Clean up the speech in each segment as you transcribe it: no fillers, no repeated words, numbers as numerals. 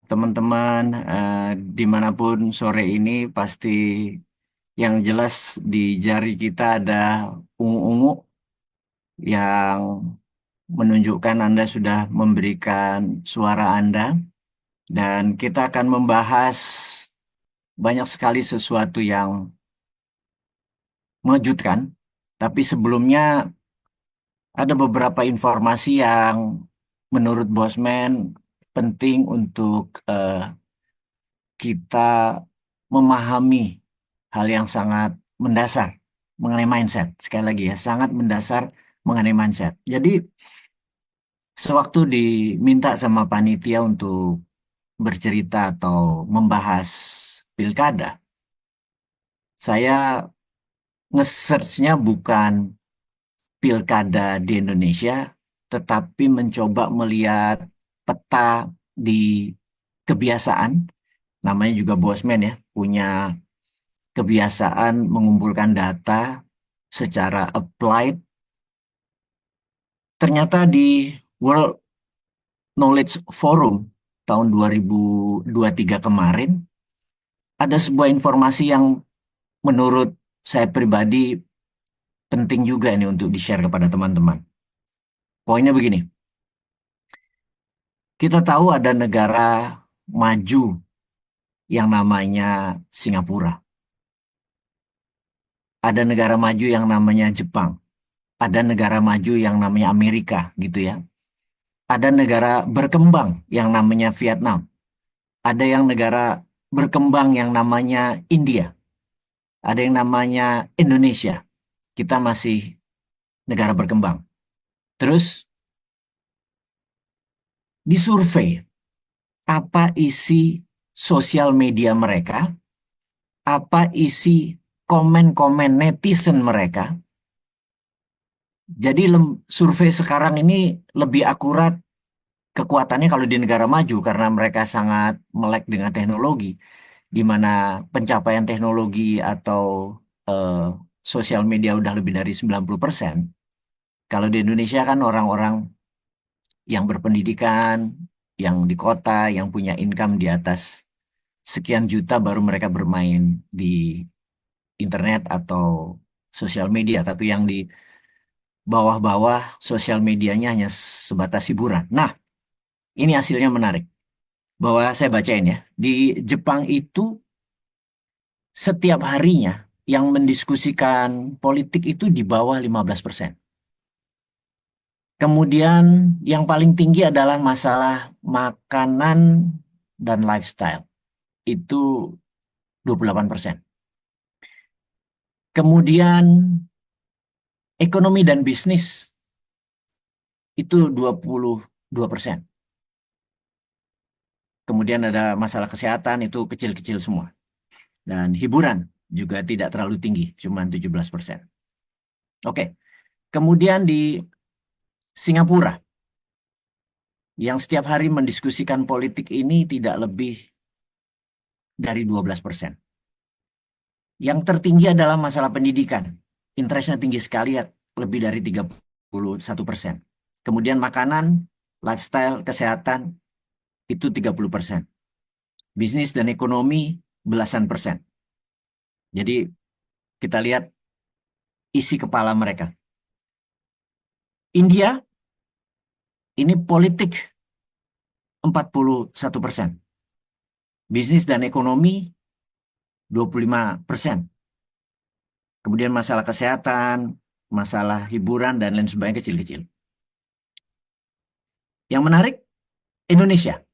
teman-teman, dimanapun sore ini pasti yang jelas di jari kita ada ungu-ungu yang menunjukkan Anda sudah memberikan suara Anda dan kita akan membahas banyak sekali sesuatu yang mengejutkan. Tapi sebelumnya ada beberapa informasi yang menurut Bosman penting untuk kita memahami hal yang sangat mendasar mengenai mindset. Sekali lagi ya, sangat mendasar mengenai mindset. Jadi, sewaktu diminta sama panitia untuk bercerita atau membahas pilkada, saya nge-search-nya bukan pilkada di Indonesia, tetapi mencoba melihat peta di kebiasaan, namanya juga Bosman ya, punya kebiasaan mengumpulkan data secara applied. Ternyata di World Knowledge Forum tahun 2023 kemarin, ada sebuah informasi yang menurut saya pribadi penting juga ini untuk di-share kepada teman-teman. Poinnya begini, kita tahu ada negara maju yang namanya Singapura. Ada negara maju yang namanya Jepang. Ada negara maju yang namanya Amerika gitu ya. Ada negara berkembang yang namanya Vietnam. Ada yang negara berkembang yang namanya India. Ada yang namanya Indonesia. Kita masih negara berkembang. Terus disurvei apa isi sosial media mereka, apa isi komen-komen netizen mereka. Jadi survei sekarang ini lebih akurat kekuatannya kalau di negara maju karena mereka sangat melek dengan teknologi, di mana pencapaian teknologi atau eh, sosial media udah lebih dari 90%. Kalau di Indonesia kan orang-orang yang berpendidikan, yang di kota, yang punya income di atas sekian juta baru mereka bermain di internet atau sosial media. Tapi yang di bawah-bawah sosial medianya hanya sebatas hiburan. Nah, ini hasilnya menarik. Bahwa saya bacain ya. Di Jepang itu setiap harinya yang mendiskusikan politik itu di bawah 15%. Kemudian yang paling tinggi adalah masalah makanan dan lifestyle. Itu 28%. Kemudian ekonomi dan bisnis itu 22%. Kemudian ada masalah kesehatan itu kecil-kecil semua. Dan hiburan juga tidak terlalu tinggi, cuma 17%. Oke, kemudian di Singapura, yang setiap hari mendiskusikan politik ini tidak lebih dari 12%. Yang tertinggi adalah masalah pendidikan. Interestnya tinggi sekali, ya, lebih dari 31%. Kemudian makanan, lifestyle, kesehatan, itu 30%. Bisnis dan ekonomi, belasan persen. Jadi kita lihat isi kepala mereka. India, ini politik 41%. Bisnis dan ekonomi 25%. Kemudian masalah kesehatan, masalah hiburan, dan lain sebagainya kecil-kecil. Yang menarik, Indonesia.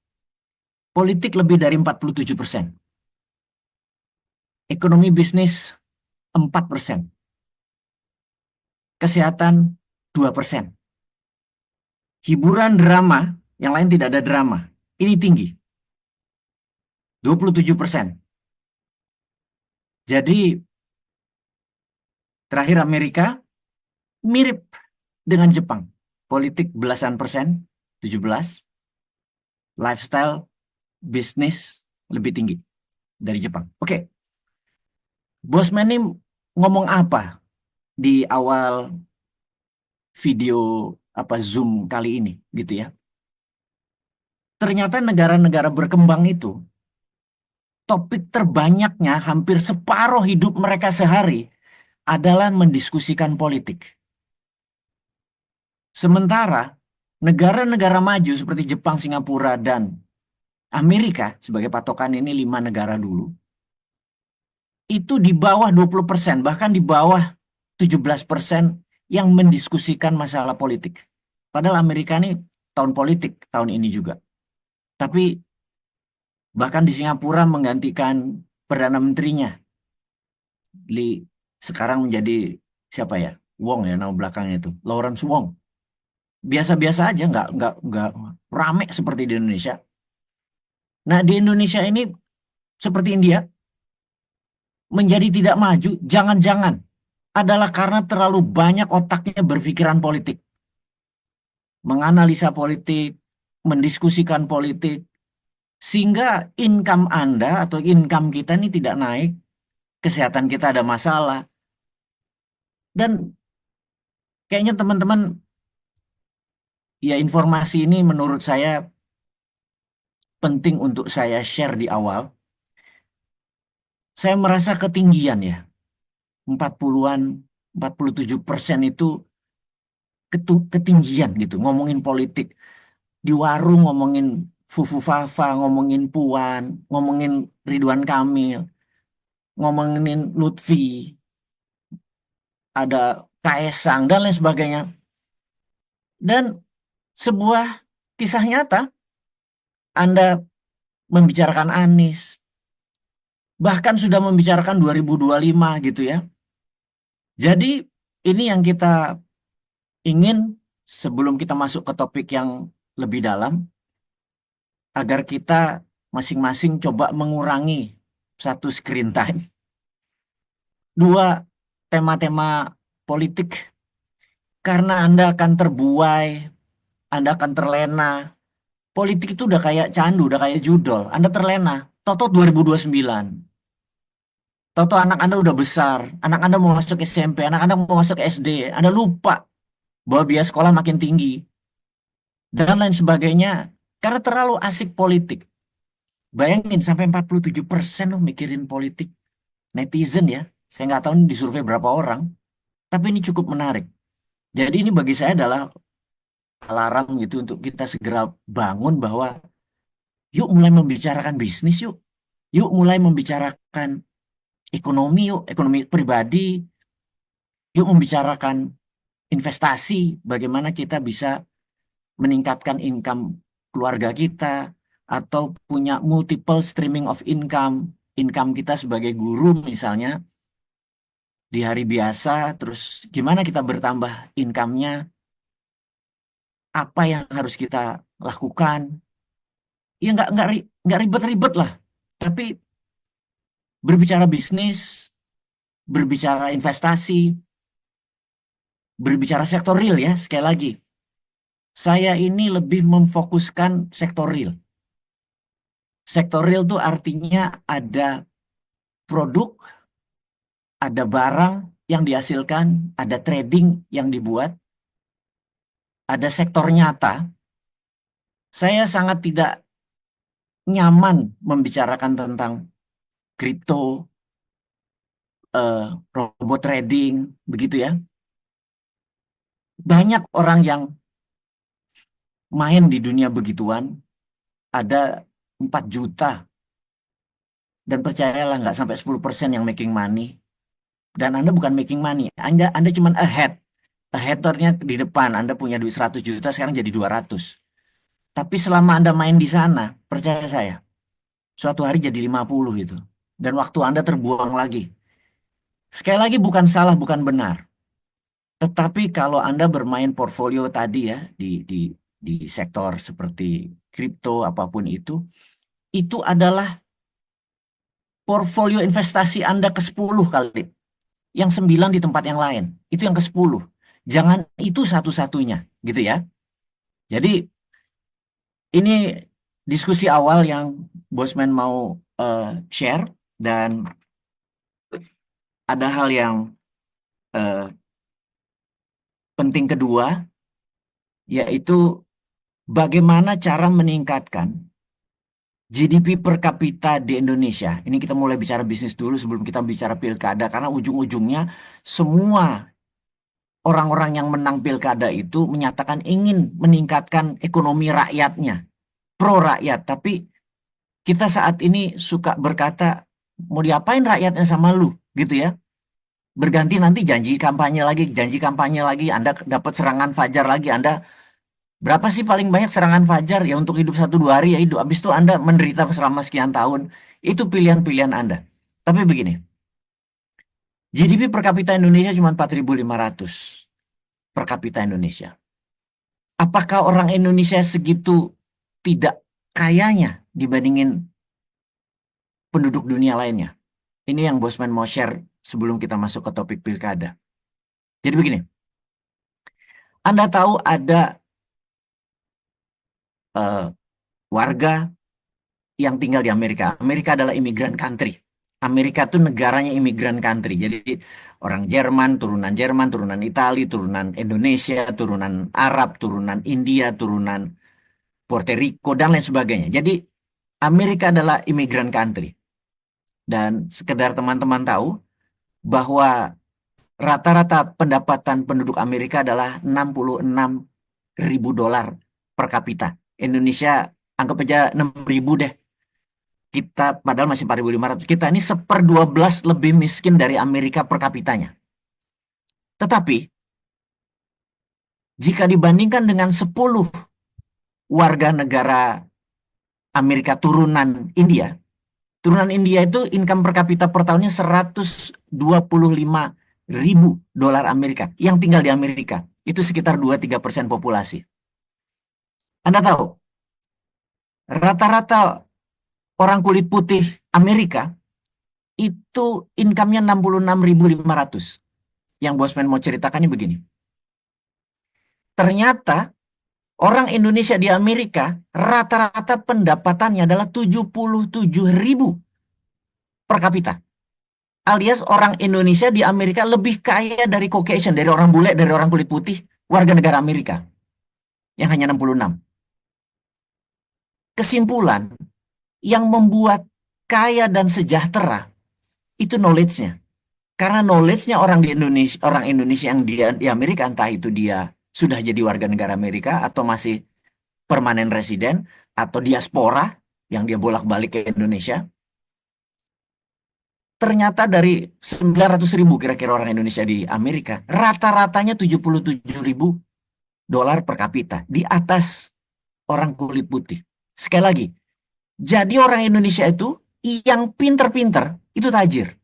Politik lebih dari 47%. Ekonomi bisnis 4%. Kesehatan 2%. Hiburan drama, yang lain tidak ada drama. Ini tinggi. 27%. Jadi terakhir Amerika mirip dengan Jepang. Politik belasan persen, 17. Lifestyle, bisnis lebih tinggi dari Jepang. Oke, Bosman ini ngomong apa di awal video Zoom kali ini gitu ya. ternyata negara-negara berkembang itu, topik terbanyaknya hampir separuh hidup mereka sehari adalah mendiskusikan politik. Sementara negara-negara maju seperti Jepang, Singapura, dan Amerika, sebagai patokan ini 5 negara dulu, itu di bawah 20%, bahkan di bawah 17% yang mendiskusikan masalah politik. Padahal Amerika ini tahun politik tahun ini juga. Tapi bahkan di Singapura menggantikan Perdana Menterinya. Sekarang menjadi siapa ya? Wong ya nama belakangnya itu. Lawrence Wong. Biasa-biasa aja, nggak rame seperti di Indonesia. Nah, di Indonesia ini seperti India menjadi tidak maju, jangan-jangan adalah karena terlalu banyak otaknya berpikiran politik, menganalisa politik, mendiskusikan politik, sehingga income Anda atau income kita ini tidak naik, kesehatan kita ada masalah, dan kayaknya teman-teman, ya informasi ini menurut saya penting untuk saya share di awal. Saya merasa ketinggian ya, 40-an, 47% itu ketinggian gitu, ngomongin politik. Di warung ngomongin Fufu Fafa, ngomongin Puan, ngomongin Ridwan Kamil, ngomongin Lutfi, ada Kaesang, dan lain sebagainya. Dan sebuah kisah nyata, Anda membicarakan Anies, bahkan sudah membicarakan 2025 gitu ya. Jadi ini yang kita ingin sebelum kita masuk ke topik yang lebih dalam, agar kita masing-masing coba mengurangi satu screen time. Dua, tema-tema politik, karena Anda akan terbuai, Anda akan terlena. Politik itu udah kayak candu, udah kayak judol. Anda terlena. Toto 2029. Toto anak Anda udah besar, anak Anda mau masuk SMP, anak Anda mau masuk SD. Anda lupa bahwa biaya sekolah makin tinggi, dan lain sebagainya. Karena terlalu asik politik. Bayangin sampai 47% loh mikirin politik. Netizen ya. Saya nggak tahu ini disurvei berapa orang. Tapi ini cukup menarik. Jadi ini bagi saya adalah alarm gitu untuk kita segera bangun bahwa yuk mulai membicarakan bisnis yuk. Yuk mulai membicarakan ekonomi yuk, ekonomi pribadi. Yuk membicarakan investasi, bagaimana kita bisa meningkatkan income keluarga kita atau punya multiple streaming of income. Income kita sebagai guru misalnya di hari biasa, terus gimana kita bertambah income-nya, apa yang harus kita lakukan. Ya nggak ribet-ribet lah. Tapi berbicara bisnis, berbicara investasi, berbicara sektor real ya, sekali lagi. Saya ini lebih memfokuskan sektor real. Sektor real itu artinya ada produk, ada barang yang dihasilkan, ada trading yang dibuat, ada sektor nyata. Saya sangat tidak nyaman membicarakan tentang kripto, eh, robot trading, begitu ya. Banyak orang yang main di dunia begituan, ada 4 juta. Dan percayalah nggak sampai 10% yang making money. Dan Anda bukan making money, Anda cuma ahead. Ahead itu artinya di depan, Anda punya duit 100 juta, sekarang jadi 200. Tapi selama Anda main di sana, percaya saya, suatu hari jadi 50 itu. Dan waktu Anda terbuang lagi. Sekali lagi bukan salah, bukan benar. Tetapi kalau Anda bermain portfolio tadi ya di sektor seperti kripto apapun itu adalah portfolio investasi Anda ke-10 kali. Yang 9 di tempat yang lain. Itu yang ke-10. Jangan itu satu-satunya, gitu ya. Jadi ini diskusi awal yang Bosman mau share, dan ada hal yang eh, penting kedua, yaitu bagaimana cara meningkatkan GDP per kapita di Indonesia. Ini kita mulai bicara bisnis dulu sebelum kita bicara pilkada, karena ujung-ujungnya semua orang-orang yang menang pilkada itu menyatakan ingin meningkatkan ekonomi rakyatnya, pro rakyat. Tapi kita saat ini suka berkata, mau diapain rakyatnya sama lu, gitu ya. Berganti nanti janji kampanye lagi, Anda dapat serangan fajar lagi, Anda berapa sih paling banyak serangan fajar ya untuk hidup 1 2 hari ya hidup. Habis itu Anda menderita selama sekian tahun. Itu pilihan-pilihan Anda. Tapi begini, GDP per kapita Indonesia cuma 4.500 per kapita Indonesia. Apakah orang Indonesia segitu tidak kayanya dibandingin penduduk dunia lainnya? Ini yang Bosman mau share sebelum kita masuk ke topik pilkada. Jadi begini, Anda tahu ada eh, warga yang tinggal di Amerika. Amerika adalah immigrant country. Amerika tuh negaranya immigrant country. Jadi orang Jerman, turunan Itali, turunan Indonesia, turunan Arab, turunan India, turunan Puerto Rico, dan lain sebagainya. Jadi Amerika adalah immigrant country. Dan sekedar teman-teman tahu bahwa rata-rata pendapatan penduduk Amerika adalah 66 ribu dolar per kapita. Indonesia anggap aja 6 ribu deh. Kita padahal masih 4.500. Kita ini 1/12 lebih miskin dari Amerika per kapitanya. Tetapi jika dibandingkan dengan 10 warga negara Amerika turunan India itu income per kapita per tahunnya 125 ribu dolar Amerika. Yang tinggal di Amerika itu sekitar 2-3% populasi. Anda tahu, rata-rata orang kulit putih Amerika itu income-nya 66.500. Yang Bosman mau ceritakannya begini. Ternyata orang Indonesia di Amerika rata-rata pendapatannya adalah 77.000 per kapita. Alias orang Indonesia di Amerika lebih kaya dari Caucasian, dari orang bule, dari orang kulit putih, warga negara Amerika. Yang hanya 66. Kesimpulan, yang membuat kaya dan sejahtera itu knowledge-nya. Karena knowledge-nya orang Indonesia yang di Amerika, entah itu dia sudah jadi warga negara Amerika atau masih permanen residen atau diaspora yang dia bolak-balik ke Indonesia. Ternyata dari 900 ribu kira-kira orang Indonesia di Amerika, rata-ratanya 77 ribu dolar per kapita, di atas orang kulit putih. Sekali lagi, jadi orang Indonesia itu yang pinter-pinter itu tajir.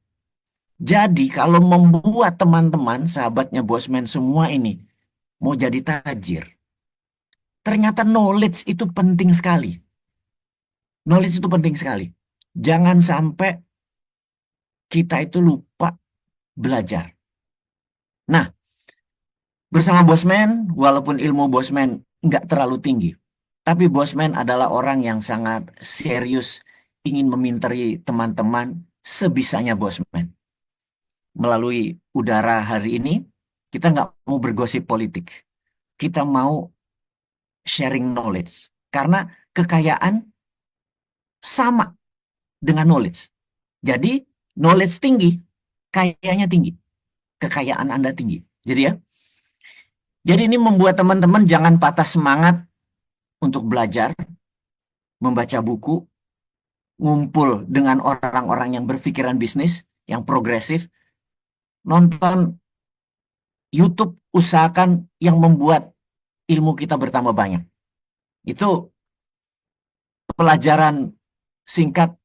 Jadi kalau membuat teman-teman, sahabatnya Bosman semua ini mau jadi tajir, ternyata knowledge itu penting sekali. Knowledge itu penting sekali. Jangan sampai kita itu lupa belajar. Nah, bersama Bosman, walaupun ilmu Bosman nggak terlalu tinggi, tapi Bosman adalah orang yang sangat serius ingin meminteri teman-teman sebisanya Bosman. Melalui udara hari ini, kita nggak mau bergosip politik. Kita mau sharing knowledge. Karena kekayaan sama dengan knowledge. Jadi, knowledge tinggi, kayanya tinggi. Kekayaan Anda tinggi. Jadi ini membuat teman-teman jangan patah semangat untuk belajar, membaca buku, ngumpul dengan orang-orang yang berpikiran bisnis, yang progresif, nonton YouTube, usahakan yang membuat ilmu kita bertambah banyak. Itu pelajaran singkat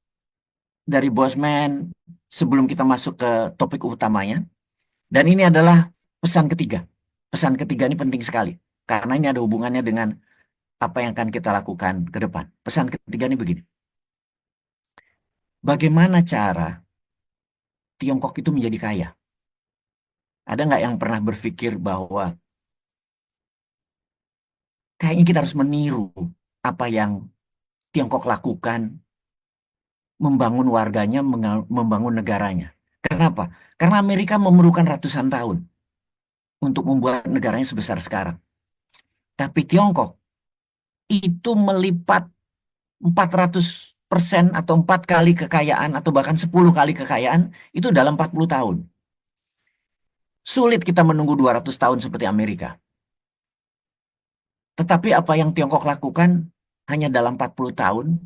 dari Bosman sebelum kita masuk ke topik utamanya. Dan ini adalah pesan ketiga. Pesan ketiga ini penting sekali. Karena ini ada hubungannya dengan apa yang akan kita lakukan ke depan. Pesan ketiga ini begini. Bagaimana cara Tiongkok itu menjadi kaya? Ada nggak yang pernah berpikir bahwa kayaknya kita harus meniru apa yang Tiongkok lakukan, membangun warganya, membangun negaranya. Kenapa? Karena Amerika memerlukan ratusan tahun untuk membuat negaranya sebesar sekarang. Tapi Tiongkok itu melipat 400% atau 4 kali kekayaan atau bahkan 10 kali kekayaan itu dalam 40 tahun. Sulit kita menunggu 200 tahun seperti Amerika. Tetapi apa yang Tiongkok lakukan hanya dalam 40 tahun,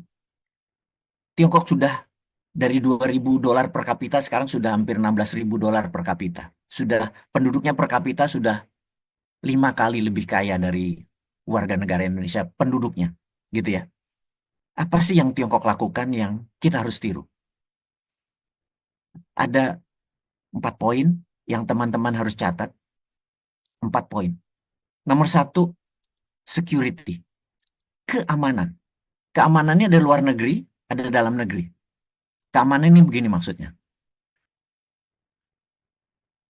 Tiongkok sudah dari 2.000 dolar per kapita sekarang sudah hampir 16.000 dolar per kapita. Sudah penduduknya per kapita sudah 5 kali lebih kaya dari warga negara Indonesia penduduknya, gitu ya. Apa sih yang Tiongkok lakukan yang kita harus tiru? Ada 4 poin yang teman-teman harus catat. 4 poin. Nomor satu, security, keamanan. Keamanannya ada luar negeri, ada dalam negeri. Keamanan ini begini maksudnya.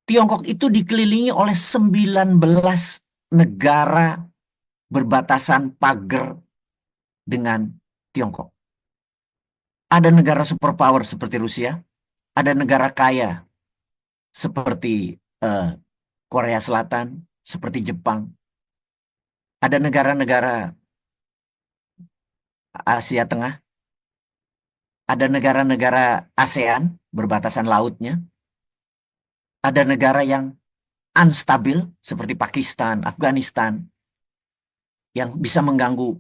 Tiongkok itu dikelilingi oleh 19 negara berbatasan pagar dengan Tiongkok. Ada negara superpower seperti Rusia, ada negara kaya seperti eh, Korea Selatan, seperti Jepang, ada negara-negara Asia Tengah, ada negara-negara ASEAN berbatasan lautnya, ada negara yang unstabil seperti Pakistan, Afghanistan, yang bisa mengganggu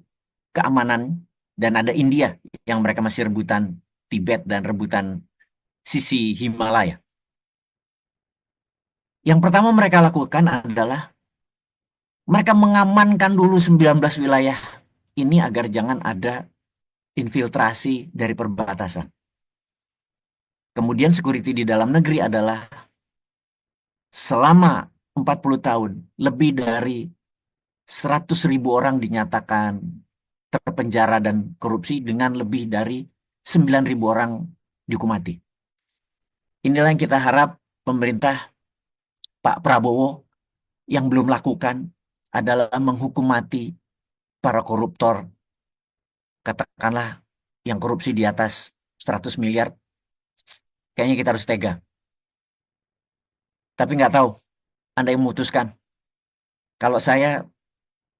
keamanan, dan ada India yang mereka masih rebutan Tibet dan rebutan sisi Himalaya. Yang pertama mereka lakukan adalah mereka mengamankan dulu 19 wilayah ini agar jangan ada infiltrasi dari perbatasan. Kemudian security di dalam negeri adalah selama 40 tahun lebih dari 100.000 orang dinyatakan terpenjara dan korupsi dengan lebih dari 9.000 orang dihukum mati. Inilah yang kita harap pemerintah Pak Prabowo yang belum lakukan adalah menghukum mati para koruptor, katakanlah yang korupsi di atas 100 miliar, kayaknya kita harus tega. Tapi nggak tahu, Anda yang memutuskan. Kalau saya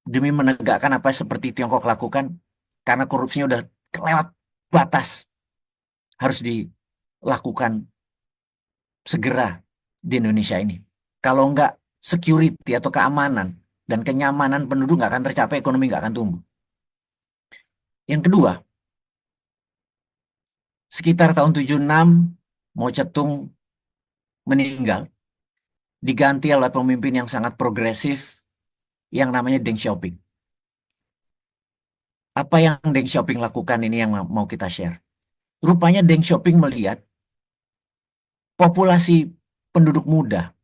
demi menegakkan apa seperti Tiongkok lakukan, karena korupsinya udah kelewat batas, harus dilakukan segera di Indonesia ini. Kalau nggak, security atau keamanan dan kenyamanan penduduk nggak akan tercapai, ekonomi nggak akan tumbuh. Yang kedua, sekitar tahun 76, Mao Zedong meninggal, diganti oleh pemimpin yang sangat progresif yang namanya Deng Xiaoping. Apa yang Deng Xiaoping lakukan ini yang mau kita share. Rupanya Deng Xiaoping melihat populasi penduduk muda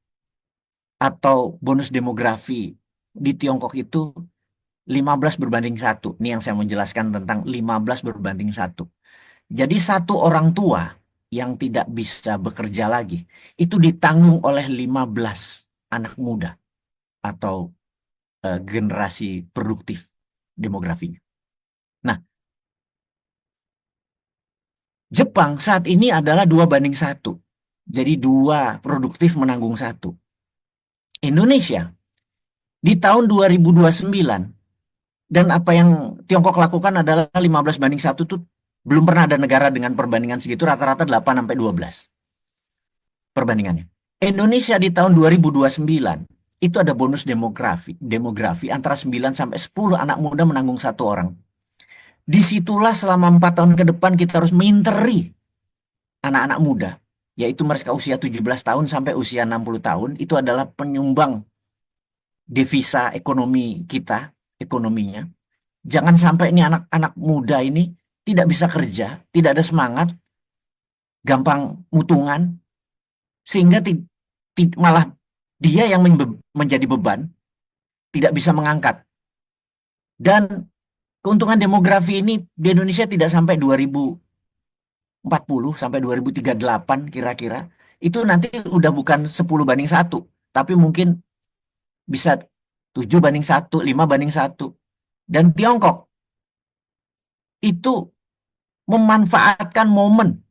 atau bonus demografi di Tiongkok itu 15:1. Ini yang saya mau jelaskan tentang 15:1. Jadi satu orang tua yang tidak bisa bekerja lagi itu ditanggung oleh 15 anak muda atau generasi produktif demografinya. Nah, Jepang saat ini adalah 2:1. Jadi 2 produktif menanggung 1. Indonesia di tahun 2029, dan apa yang Tiongkok lakukan adalah 15:1 tuh belum pernah ada negara dengan perbandingan segitu, rata-rata 8-12 perbandingannya. Indonesia di tahun 2029 itu ada bonus demografi antara 9-10 anak muda menanggung 1 orang. Disitulah selama 4 tahun ke depan kita harus minteri anak-anak muda, yaitu mereka usia 17 tahun sampai usia 60 tahun, itu adalah penyumbang devisa ekonomi kita, ekonominya. Jangan sampai ini anak-anak muda ini tidak bisa kerja, tidak ada semangat, gampang mutungan, sehingga malah dia yang menjadi beban, tidak bisa mengangkat. Dan keuntungan demografi ini di Indonesia tidak sampai 2040 sampai 2038 kira-kira. Itu nanti udah bukan 10:1, tapi mungkin bisa 7:1, 5:1. Dan Tiongkok itu memanfaatkan momen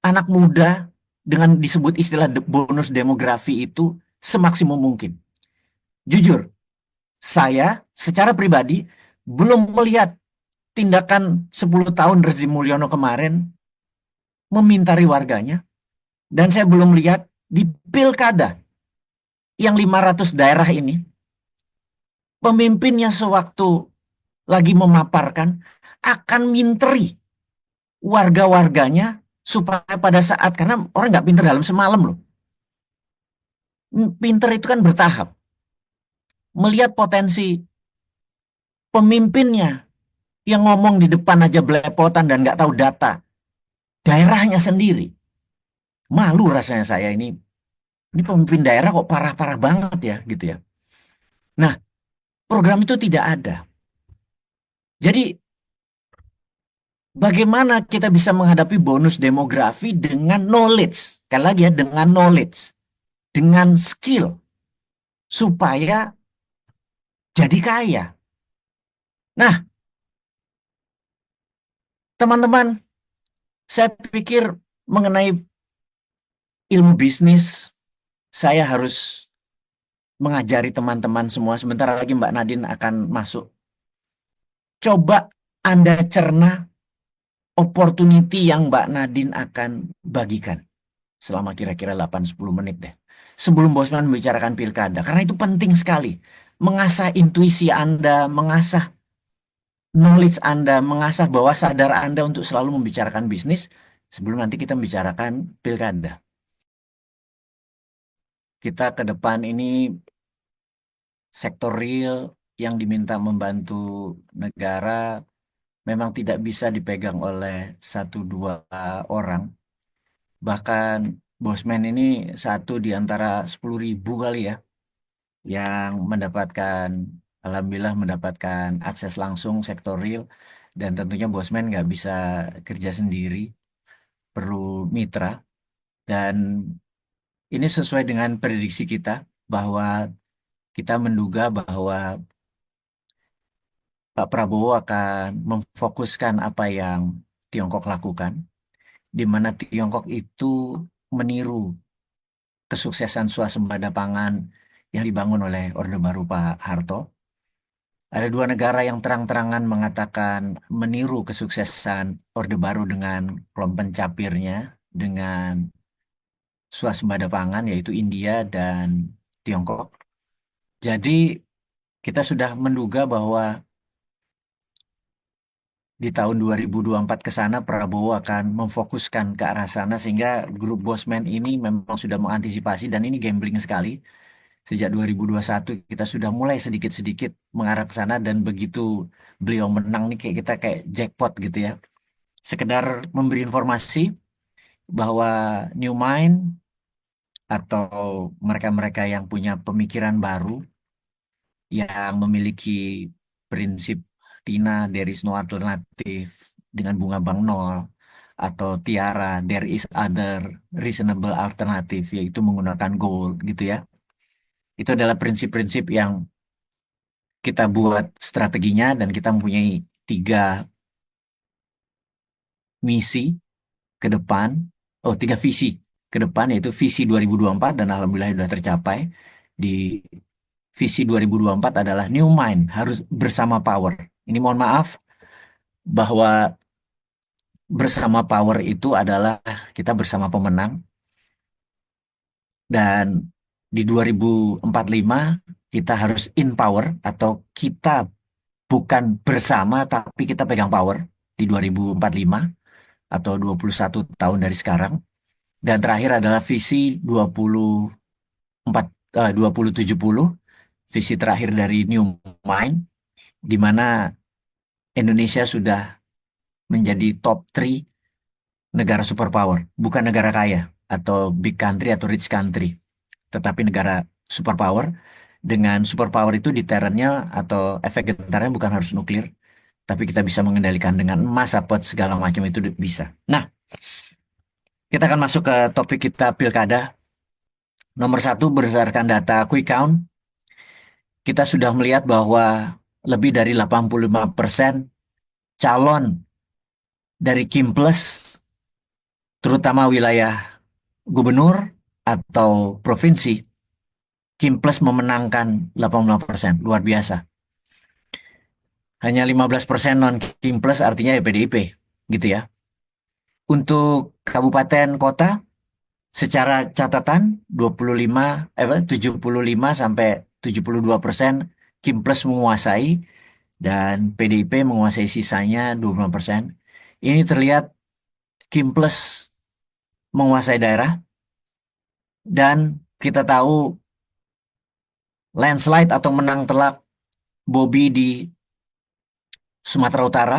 anak muda dengan disebut istilah bonus demografi itu semaksimum mungkin. Jujur, saya secara pribadi belum melihat tindakan 10 tahun rezim Mulyono kemarin memintari warganya, dan saya belum lihat di pilkada yang 500 daerah ini, pemimpinnya sewaktu lagi memaparkan akan minteri warga-warganya supaya pada saat, karena orang nggak pinter dalam semalam loh. Pinter itu kan bertahap. Melihat potensi pemimpinnya yang ngomong di depan aja belepotan dan nggak tahu data daerahnya sendiri. Malu rasanya saya ini pemimpin daerah kok parah-parah banget ya gitu ya. Nah, program itu tidak ada. Jadi bagaimana kita bisa menghadapi bonus demografi dengan knowledge? Sekali lagi ya, dengan knowledge, dengan skill supaya jadi kaya. Nah, teman-teman, saya pikir mengenai ilmu bisnis, saya harus mengajari teman-teman semua. Sebentar lagi Mbak Nadine akan masuk. Coba Anda cerna opportunity yang Mbak Nadine akan bagikan selama kira-kira 8-10 menit deh. Sebelum Bosman membicarakan pilkada. Karena itu penting sekali. Mengasah intuisi Anda, mengasah knowledge Anda, mengasah bawah sadar Anda untuk selalu membicarakan bisnis sebelum nanti kita membicarakan pilkada. Kita ke depan ini sektor real yang diminta membantu negara memang tidak bisa dipegang oleh satu dua orang. Bahkan Bosman ini satu di antara 10.000 kali ya yang mendapatkan, alhamdulillah mendapatkan akses langsung sektor real, dan tentunya Bosman nggak bisa kerja sendiri, perlu mitra. Dan ini sesuai dengan prediksi kita bahwa kita menduga bahwa Pak Prabowo akan memfokuskan apa yang Tiongkok lakukan, di mana Tiongkok itu meniru kesuksesan swasembada pangan yang dibangun oleh Orde Baru Pak Harto. Ada dua negara yang terang-terangan mengatakan meniru kesuksesan Orde Baru dengan kelompok pencapirnya, dengan swasembada pangan, yaitu India dan Tiongkok. Jadi kita sudah menduga bahwa di tahun 2024 ke sana Prabowo akan memfokuskan ke arah sana, sehingga grup Bosman ini memang sudah mengantisipasi, dan ini gambling sekali. Sejak 2021 kita sudah mulai sedikit-sedikit mengarah ke sana, dan begitu beliau menang nih kayak kita kayak jackpot gitu ya. Sekedar memberi informasi bahwa New Mind atau mereka-mereka yang punya pemikiran baru, yang memiliki prinsip Tina there is no alternative dengan bunga bank nol, atau Tiara there is other reasonable alternative, yaitu menggunakan gold gitu ya. Itu adalah prinsip-prinsip yang kita buat strateginya, dan kita mempunyai 3 misi ke depan, 3 visi ke depan, yaitu visi 2024, dan alhamdulillah sudah tercapai. Di visi 2024 adalah New Mind harus bersama Power. Ini mohon maaf bahwa bersama Power itu adalah kita bersama pemenang, dan di 2045 kita harus in power, atau kita bukan bersama tapi kita pegang power di 2045 atau 21 tahun dari sekarang. Dan terakhir adalah visi 24 2070, visi terakhir dari New Mind, di mana Indonesia sudah menjadi top 3 negara superpower, bukan negara kaya atau big country atau rich country, tetapi negara superpower. Dengan superpower itu deterrennya atau efek gentarnya bukan harus nuklir, tapi kita bisa mengendalikan dengan emas apa segala macam itu bisa. Nah, kita akan masuk ke topik kita pilkada. Nomor satu, berdasarkan data quick count, kita sudah melihat bahwa lebih dari 85% calon dari Kim Plus, terutama wilayah gubernur atau provinsi, Kim Plus memenangkan 85%, luar biasa. hanya 15% non Kim plus artinya ya PDIP gitu ya. Untuk kabupaten kota secara catatan 25 75 sampai 72% Kim plus menguasai dan PDIP menguasai sisanya 25%. Ini terlihat Kim plus menguasai daerah dan kita tahu landslide atau menang telak Bobi di Sumatera Utara,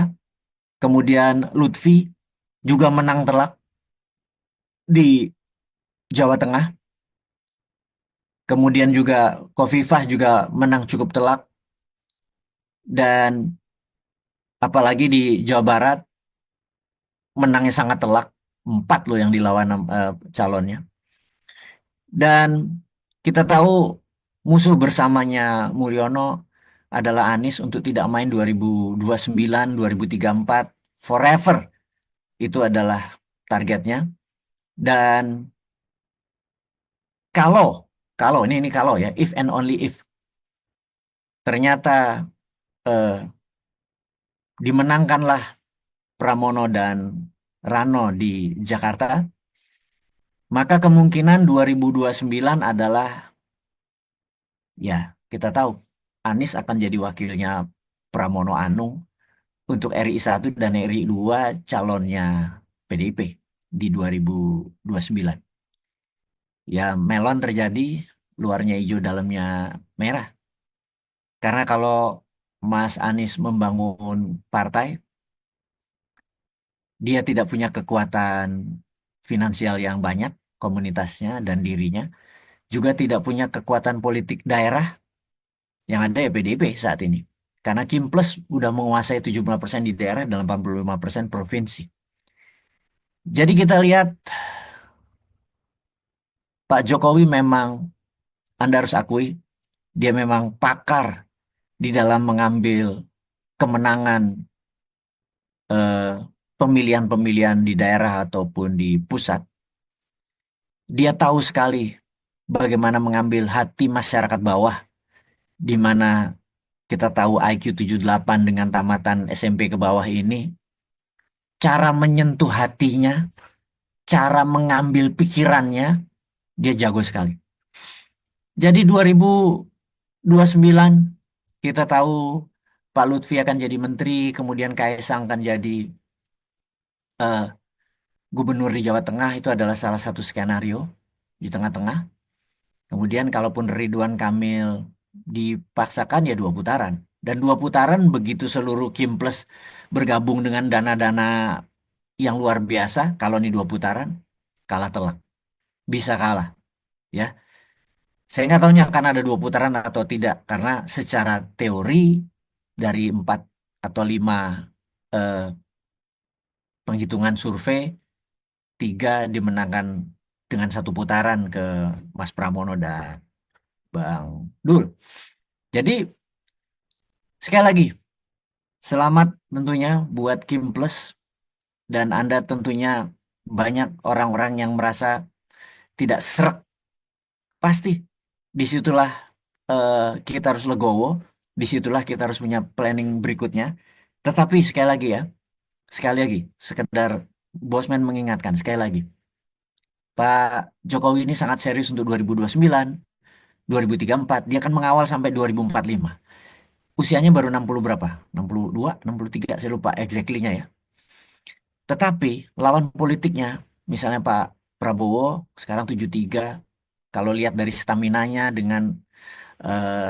kemudian Lutfi juga menang telak di Jawa Tengah, kemudian juga Kofifah juga menang cukup telak dan apalagi di Jawa Barat menangnya sangat telak, empat loh yang dilawan calonnya. Dan kita tahu musuh bersamanya Mulyono adalah Anies untuk tidak main 2029, 2034, forever. Itu adalah targetnya. Dan kalau, kalau ini kalau ya, if and only if ternyata eh, dimenangkanlah Pramono dan Rano di Jakarta, maka kemungkinan 2029 adalah ya kita tahu Anies akan jadi wakilnya Pramono Anung untuk RI 1 dan RI 2 calonnya PDIP di 2029. Ya melon terjadi, luarnya hijau, dalamnya merah. Karena kalau Mas Anies membangun partai, dia tidak punya kekuatan finansial yang banyak, komunitasnya dan dirinya, juga tidak punya kekuatan politik daerah yang ada ya PDIP saat ini. Karena Kim Plus udah menguasai 70% di daerah dan 85% provinsi. Jadi kita lihat Pak Jokowi memang, Anda harus akui, dia memang pakar di dalam mengambil kemenangan eh, pemilihan-pemilihan di daerah ataupun di pusat. Dia tahu sekali bagaimana mengambil hati masyarakat bawah, di mana kita tahu IQ 78 dengan tamatan SMP ke bawah ini, cara menyentuh hatinya, cara mengambil pikirannya, dia jago sekali. Jadi 2029 kita tahu Pak Lutfi akan jadi menteri, kemudian Kaisang akan jadi eh, gubernur di Jawa Tengah, itu adalah salah satu skenario di tengah-tengah. Kemudian kalaupun Ridwan Kamil dipaksakan ya dua putaran. Dan dua putaran begitu seluruh Kim Plus bergabung dengan dana-dana yang luar biasa, kalau ini dua putaran, kalah telak. Bisa kalah, ya. Saya nggak tahunya akan ada dua putaran atau tidak, karena secara teori dari empat atau lima eh, penghitungan survei, tiga dimenangkan dengan satu putaran ke Mas Pramono dan Bang Dul. Jadi sekali lagi, selamat tentunya buat Kim Plus dan Anda tentunya banyak orang-orang yang merasa tidak srek. Pasti disitulah eh, kita harus legowo, disitulah kita harus punya planning berikutnya. Tetapi sekali lagi, sekedar Bosman mengingatkan sekali lagi, Pak Jokowi ini sangat serius untuk 2029, 2034, dia akan mengawal sampai 2045. Usianya baru 60 berapa? 62, 63, saya lupa exactly-nya ya. Tetapi lawan politiknya, misalnya Pak Prabowo sekarang 73, kalau lihat dari staminanya dengan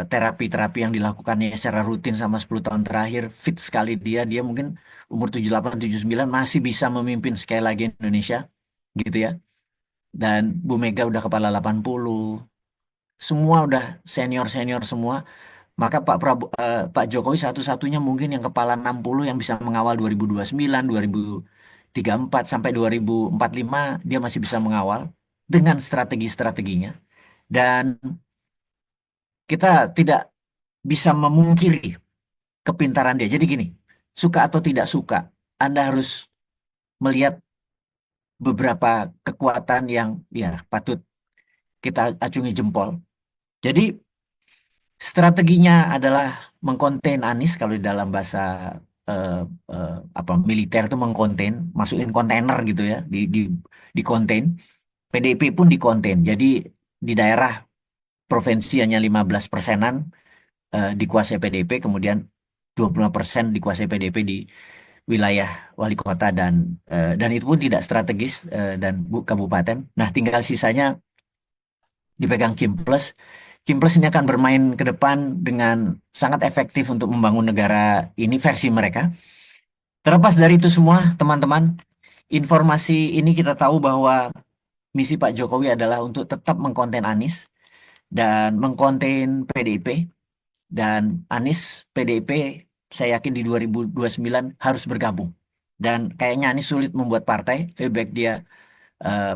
terapi-terapi yang dilakukannya secara rutin sama 10 tahun terakhir, fit sekali dia, dia mungkin umur 78, 79 masih bisa memimpin sekali lagi Indonesia, gitu ya. Dan Bu Mega udah kepala 80, semua udah senior-senior semua. Maka Pak Jokowi satu-satunya mungkin yang kepala 60 yang bisa mengawal 2029, 2034 sampai 2045 dia masih bisa mengawal dengan strategi-strateginya. Dan kita tidak bisa memungkiri kepintaran dia. Jadi gini, suka atau tidak suka, Anda harus melihat beberapa kekuatan yang ya patut kita acungi jempol. Jadi Strateginya adalah mengkonten Anies kalau di dalam bahasa eh, eh, apa militer itu mengkonten, masukin kontainer gitu ya, di konten. PDIP pun di konten. Jadi di daerah provinsi hanya 15 persenan dikuasai PDIP, kemudian 25% dikuasai PDIP di wilayah wali kota dan itu pun tidak strategis dan kabupaten. Nah, tinggal sisanya dipegang Kim Plus. Kim Plus ini akan bermain ke depan dengan sangat efektif untuk membangun negara ini versi mereka. Terlepas dari itu semua, teman-teman, informasi ini kita tahu bahwa misi Pak Jokowi adalah untuk tetap mengkonten Anies dan mengkonten PDIP dan Anies PDIP saya yakin di 2029 harus bergabung. Dan kayaknya Anies sulit membuat partai, lebih baik dia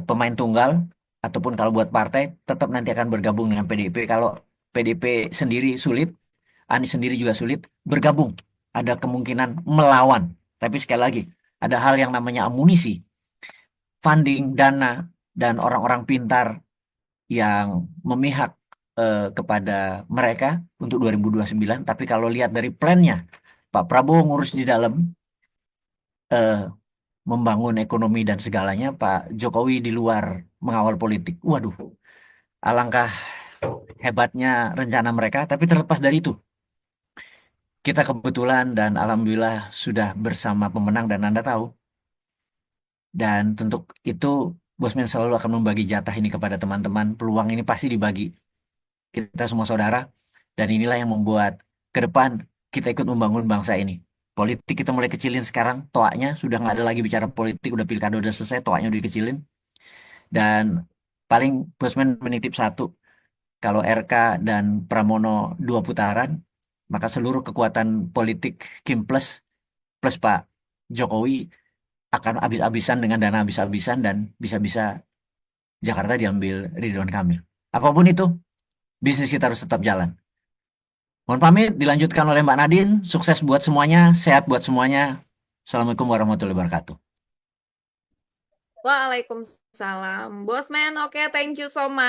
pemain tunggal ataupun kalau buat partai tetap nanti akan bergabung dengan PDIP. Kalau PDIP sendiri sulit, Anies sendiri juga sulit bergabung. Ada kemungkinan melawan. Tapi sekali lagi, ada hal yang namanya amunisi, funding, dana, dan orang-orang pintar yang memihak kepada mereka untuk 2029. Tapi kalau lihat dari plannya, Pak Prabowo ngurus di dalam eh, membangun ekonomi dan segalanya, Pak Jokowi di luar mengawal politik. Waduh, alangkah hebatnya rencana mereka. Tapi terlepas dari itu, kita kebetulan dan alhamdulillah sudah bersama pemenang dan Anda tahu. Dan untuk itu, Bosman selalu akan membagi jatah ini kepada teman-teman. Peluang ini pasti dibagi. Kita semua saudara. Dan inilah yang membuat ke depan kita ikut membangun bangsa ini. Politik kita mulai kecilin sekarang, toaknya sudah nggak ada lagi bicara politik, udah pilkada udah selesai, toaknya udah dikecilin. Dan paling Bosman menitip satu, kalau RK dan Pramono dua putaran, maka seluruh kekuatan politik Kim Plus plus Pak Jokowi akan habis-habisan dengan dana habis-habisan dan bisa-bisa Jakarta diambil Ridwan Kamil. Apapun itu, bisnis kita harus tetap jalan. Mohon pamit, dilanjutkan oleh Mbak Nadine. Sukses buat semuanya, sehat buat semuanya. Assalamualaikum warahmatullahi wabarakatuh. Waalaikumsalam. Bosman, oke, thank you so much.